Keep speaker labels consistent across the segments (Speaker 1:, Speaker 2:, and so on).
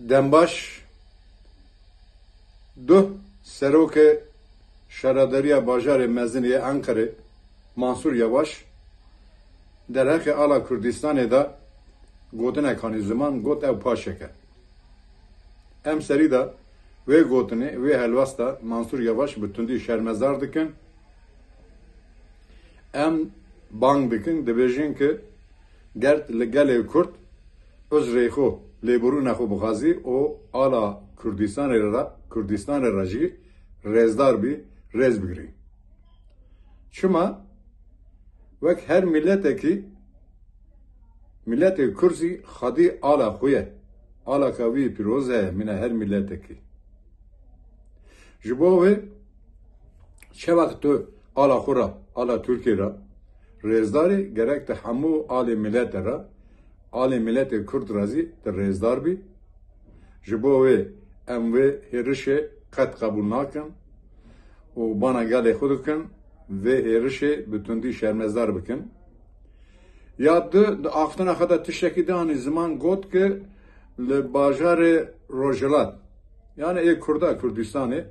Speaker 1: Dembaş du Serok Şaradariya Bajarê Mezinê Ankarê Mansur Yavaş derhekê ala Kurdistanê da gotinekanî ziman got ew paşek e. Em serî da wê gotinê wê helwesta Mansur Yavaş bi tundî şermezar dikin. Em bang dikin dibêjin ki gert li gelê Kurd öz rêxo lêbirûna xwe bixwazî û ala Kurdistanê ra jî rêzdar bî rêz bigirî. Çima wek her milletekî milletê Kurd jî xwedî ala xwe ye. Alaka wî pîroz heye mîne her milletekî. Ji bo wê çewek tu ala xwe ra ala Tirkiye ra rêzdarî gerek te hemû alê milletê ra alê milletê Kurd ra jî te rêzdar bî. Ji bo wê em wê hêrişê qet qebûl nakin û bana gelê xwe dikin vê hêrişê bi tundî şermezdar bikin. Ya di axtina xwe de tiştekî danî ziman got ki li bajarê Rojhilat yani ê Kurda Kurdistanê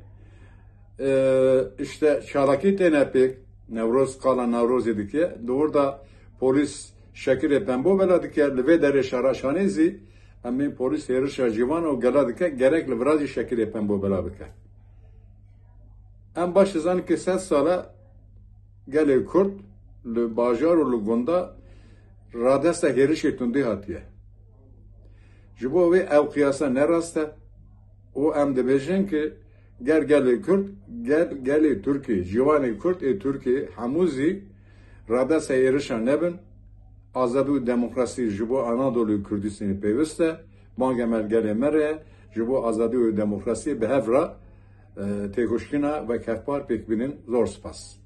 Speaker 1: işte çalakî têne pêk Newroz qala Newrozê dike di orda polis şekilê pembo bela dike li vê derê şaraşanê zî em ê polis hêrişa civan û gela dike gerek li virajî şekilê pembo bela bike. Em baş dizanin ki 100 sala gelê Kurd li bajar û li gunda radesta hêrişê tundî hatiye. Ji bo wê ew qiyasa nerast e û em dibêjin ki ger gelê Kurd ger gelê Tirkiye ciwanê Kurd ê Tirkiye hemû zî radesta hêrişa nebin azadî û demokrasî ji bo Anadolû Kurdistanê pêwîst e bang emel gelê me re ji bo azadî û demokrasî bi hev re têkoşkîna ve kevpar pêk bînin zor spas.